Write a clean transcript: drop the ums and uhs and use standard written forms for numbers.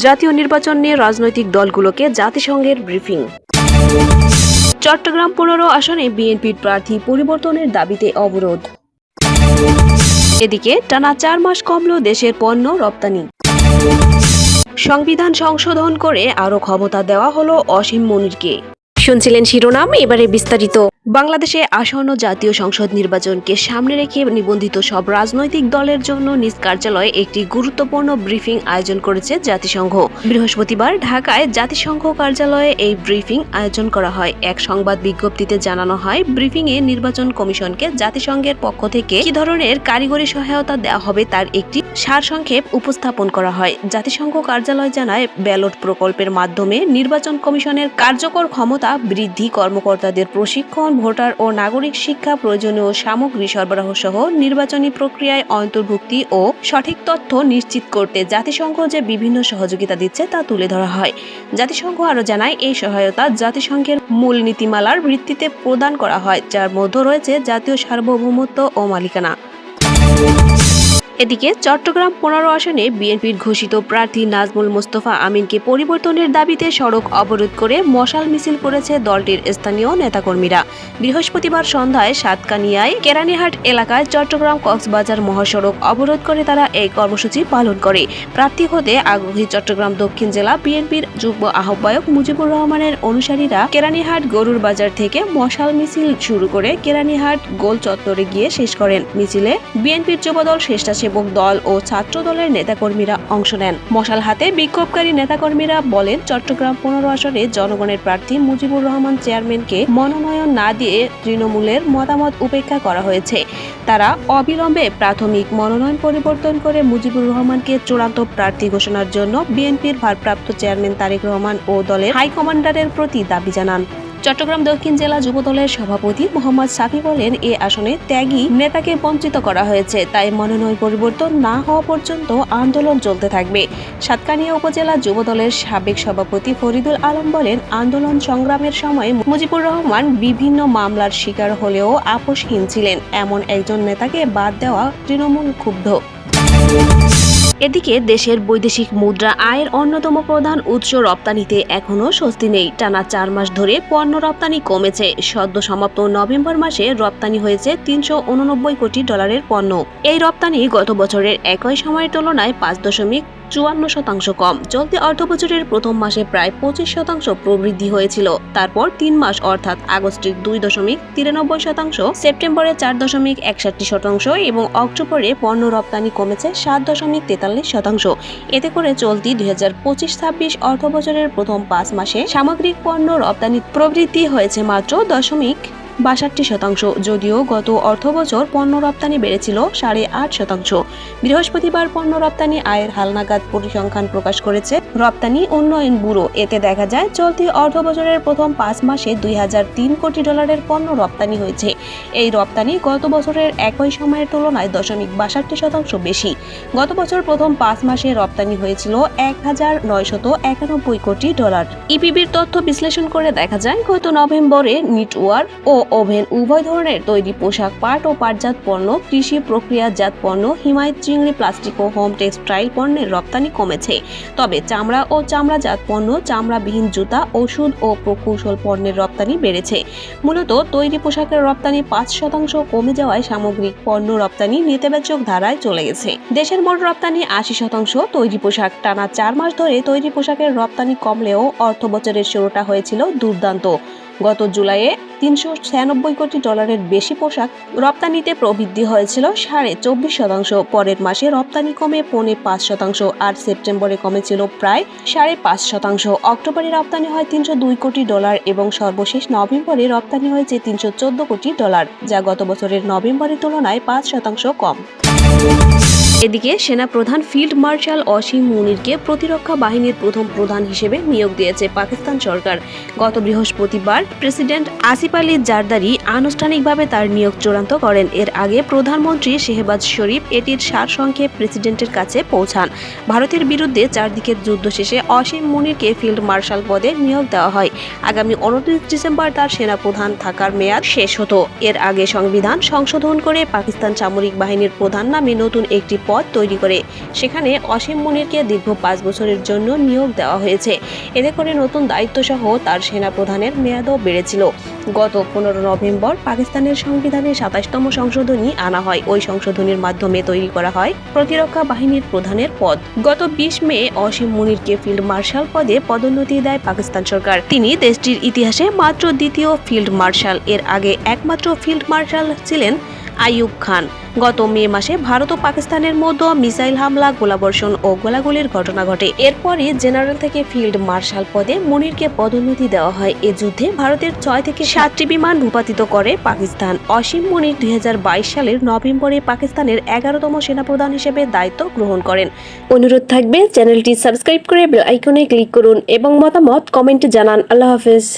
জাতীয় নির্বাচন নিয়ে রাজনৈতিক দলগুলোকে জাতিসংঘের ব্রিফিং। চট্টগ্রাম ১৫ আসনে বিএনপির প্রার্থী পরিবর্তনের দাবিতে অবরোধ। এদিকে টানা ৪ মাস কমল দেশের পণ্য রপ্তানি। সংবিধান সংশোধন করে আরও ক্ষমতা দেওয়া হলো অসীম মুনিরকে। শুনছিলেন শিরোনাম, এবারে বিস্তারিত। বাংলাদেশে আসন্ন জাতীয় সংসদ নির্বাচনকে সামনে রেখে নিবন্ধিত সব রাজনৈতিক দলের জন্য নিজ কার্যালয়ে একটি গুরুত্বপূর্ণ ব্রিফিং আয়োজন করেছে জাতিসংঘ। বৃহস্পতিবার ঢাকায় জাতিসংঘ কার্যালয়ে এই ব্রিফিং আয়োজন করা হয়। এক সংবাদ বিজ্ঞপ্তিতে জানানো হয়, ব্রিফিংয়ে নির্বাচন কমিশনকে জাতিসংঘের পক্ষ থেকে কি ধরনের কারিগরি সহায়তা দেওয়া হবে তার একটি সারসংক্ষেপ উপস্থাপন করা হয়। জাতিসংঘ কার্যালয় জানায়, ব্যালট প্রকল্পের মাধ্যমে নির্বাচন কমিশনের কার্যকর ক্ষমতা বৃদ্ধি, কর্মকর্তাদের প্রশিক্ষণ, ভোটার ও নাগরিক শিক্ষা, প্রয়োজনীয় সামগ্রী সরবরাহ সহ নির্বাচনী প্রক্রিয়ায় অন্তর্ভুক্তি ও সঠিক তথ্য নিশ্চিত করতে জাতিসংঘ যে বিভিন্ন সহযোগিতা দিচ্ছে তা তুলে ধরা হয়। জাতিসংঘ আরও জানায়, এই সহায়তা জাতিসংঘের মূল নীতিমালার ভিত্তিতে প্রদান করা হয়, যার মধ্যে রয়েছে জাতীয় সার্বভৌমত্ব ও মালিকানা। এদিকে চট্টগ্রাম ১৫ আসনে বিএনপির ঘোষিত প্রার্থী নাজমুল মোস্তফা আমিনকে পরিবর্তনের দাবিতে সড়ক অবরোধ করে মশাল মিছিল করেছে দলটির স্থানীয় নেতাকর্মীরা। বৃহস্পতিবার সন্ধ্যায় সাতকানিয়ায় কেরানীহাট এলাকায় চট্টগ্রাম-কক্সবাজার মহাসড়ক অবরোধ করে তারা এই কর্মসূচি পালন করে। প্রার্থী হতে আগ্রহী চট্টগ্রাম দক্ষিণ জেলা বিএনপির যুগ্ম আহ্বায়ক মুজিবুর রহমানের অনুসারীরা কেরানীহাট গরুর বাজার থেকে মশাল মিছিল শুরু করে কেরানীহাট গোল চত্বরে গিয়ে শেষ করেন। মিছিলে বিএনপির যুবদল, স্বেচ্ছাসেবক দল ও ছাত্র দলের নেতাকর্মীরা অংশ নেন। মশাল হাতে বিক্ষোভকারী নেতাকর্মীরা বলেন, চট্টগ্রাম ১৫ আসনে জনগণের প্রার্থী মুজিবুর রহমান চেয়ারম্যানকে মনোনয়ন না দিয়ে তৃণমূলের মতামত উপেক্ষা করা হয়েছে। তারা অবিলম্বে প্রাথমিক মনোনয়ন পরিবর্তন করে মুজিবুর রহমানকে চূড়ান্ত প্রার্থী ঘোষণার জন্য বিএনপির ভারপ্রাপ্ত চেয়ারম্যান তারেক রহমান ও দলের হাইকমান্ডারের প্রতি দাবি জানান। চট্টগ্রাম দক্ষিণ জেলা যুবদলের সভাপতি মোহাম্মদ সাফি বলেন, এ আসনে ত্যাগী নেতাকে বঞ্চিত করা হয়েছে, তাই মনোনয়ন পরিবর্তন না হওয়া পর্যন্ত আন্দোলন চলতে থাকবে। সাতকানিয়া উপজেলা যুবদলের সাবেক সভাপতি ফরিদুল আলম বলেন, আন্দোলন সংগ্রামের সময় মুজিবুর রহমান বিভিন্ন মামলার শিকার হলেও আপোষহীন ছিলেন। এমন একজন নেতাকে বাদ দেওয়া তৃণমূল ক্ষুব্ধ। এদিকে দেশের বৈদেশিক মুদ্রা আয়ের অন্যতম প্রধান উৎস রপ্তানিতে এখনও স্বস্তি নেই। টানা ৪ মাস ধরে পণ্য রপ্তানি কমেছে। সদ্য সমাপ্ত নভেম্বর মাসে রপ্তানি হয়েছে $৩৮৯ কোটি পণ্য। এই রপ্তানি গত বছরের একই সময়ের তুলনায় ৫.৫৪% কম। চলতি অর্থবছরের প্রথম মাসে প্রায় 25% প্রবৃদ্ধি হয়েছিল। তারপর ৩ মাস অর্থাৎ আগস্টে ২.৯৩%, সেপ্টেম্বরে ৪.৬১% এবং অক্টোবরে পণ্য রপ্তানি কমেছে ৭.৪৩%। এতে করে চলতি ২০২৫-২৬ অর্থবছরের প্রথম ৫ মাসে সামগ্রিক পণ্য রপ্তানি প্রবৃদ্ধি হয়েছে মাত্র 0.৬২%, যদিও গত অর্থবছর পণ্য রপ্তানি বেড়েছিল ৮.৫%। বৃহস্পতিবার পণ্য রপ্তানি আয়ের হালনাগাদ পরিসংখ্যান প্রকাশ করেছে রপ্তানি উন্নয়ন ব্যুরো। এতে দেখা যায়, চলতি অর্থবছরের প্রথম ৫ মাসে $২০০৩ কোটি পণ্য রপ্তানি হয়েছে। এই রপ্তানি গত বছরের একই সময়ের তুলনায় 0.৬২% বেশি। গত বছর প্রথম ৫ মাসে রপ্তানি হয়েছিল $১,৯৯১ কোটি। ইপিবির তথ্য বিশ্লেষণ করে দেখা যায়, গত নভেম্বরে নিটওয়ার ও ওভেন উভয় ধরনের তৈরি পোশাক, পাট ও পাটজাত পণ্য, কৃষি প্রক্রিয়াজাত পণ্য, হিমায়িত চিংড়ি, প্লাস্টিক ও হোম টেক্সটাইল পণ্যের রপ্তানি কমেছে। তবে চামড়া ও চামড়াজাত পণ্য, চামড়াবিহীন জুতা, ওষুধ ও প্রকৌশল পণ্যের রপ্তানি বেড়েছে। মূলত তৈরি পোশাকের রপ্তানি ৫% কমে যাওয়ায় সামগ্রিক পণ্য রপ্তানি নেতিবাচক ধারায় চলে গেছে। দেশের মোট রপ্তানি ৮০% তৈরি পোশাক। টানা ৪ মাস ধরে তৈরি পোশাকের রপ্তানি কমলেও অর্থবছরের শুরুটা হয়েছিল দুর্দান্ত। গত জুলাইয়ে $৩৯৬ কোটি বেশি পোশাক রপ্তানিতে প্রবৃদ্ধি হয়েছিল ২.২৪%। পরের মাসে রপ্তানি কমে ৫.৫%, আর সেপ্টেম্বরে কমেছিল প্রায় ৫.৫%। অক্টোবরে রপ্তানি হয় $৩০২ কোটি এবং সর্বশেষ নভেম্বরে রপ্তানি হয়েছে $৩১৪ কোটি, যা গত বছরের নভেম্বরের তুলনায় ৫% কম। এদিকে সেনাপ্রধান ফিল্ড মার্শাল অসীম মুনিরকে প্রতিরক্ষা বাহিনীর প্রথম প্রধান হিসেবে নিয়োগ দিয়েছে পাকিস্তান সরকার। গত বৃহস্পতিবার প্রেসিডেন্ট আসিফ আলী জারদারি আনুষ্ঠানিকভাবে তার নিয়োগ চূড়ান্ত করেন। এর আগে প্রধানমন্ত্রী শেহবাজ শরীফ এটির সারসংক্ষেপ প্রেসিডেন্টের কাছে পৌঁছান। ভারতের বিরুদ্ধে ৪ দিকের যুদ্ধ শেষে অসীম মুনিরকে ফিল্ড মার্শাল পদে নিয়োগ দেওয়া হয়। আগামী ২৯ ডিসেম্বর তার সেনাপ্রধান থাকার মেয়াদ শেষ হতো। এর আগে সংবিধান সংশোধন করে পাকিস্তান সামরিক বাহিনীর প্রধান নামে নতুন একটি পদ তৈরি করে। সেখানে অসীম মুনিরকে দীর্ঘ 5 বছরের জন্য নিয়োগ দেওয়া হয়েছে। এতে করে নতুন দায়িত্বসহ তার সেনাপ্রধানের মেয়াদও বেড়েছিল। গত 15 নভেম্বর পাকিস্তানের সংবিধানে 27তম সংশোধনী আনা হয়। ওই সংশোধনীর মাধ্যমে তৈরি করা হয় প্রতিরক্ষা বাহিনীর প্রধানের পদ। গত 20 মে অসীম মুনিরকে ফিল্ড মার্শাল পদে পদোন্নতি দেয় পাকিস্তান সরকার। তিনি দেশটির ইতিহাসে মাত্র দ্বিতীয় ফিল্ড মার্শাল। এর আগে একমাত্র ফিল্ড মার্শাল ছিলেন আইয়ুব খান। গত মে মাসে ভারত ও পাকিস্তানের মধ্যে মিসাইল হামলা, গোলাবর্ষণ ও গোলাগুলির ঘটনা ঘটে। এরপরই জেনারেল থেকে ফিল্ড মার্শাল পদে মুনিরকে পদোন্নতি দেওয়া হয়। এ যুদ্ধে ভারতের 6 থেকে 7টি বিমান ভূপাতিত করে পাকিস্তান। অসীম মুনির 2022 সালের নভেম্বরে পাকিস্তানের 11তম সেনাপ্রধান হিসেবে দায়িত্ব গ্রহণ করেন। অনুরোধ থাকবে চ্যানেলটি সাবস্ক্রাইব করে বেল আইকনে ক্লিক করুন এবং মতামত কমেন্টে জানান। আল্লাহ হাফেজ।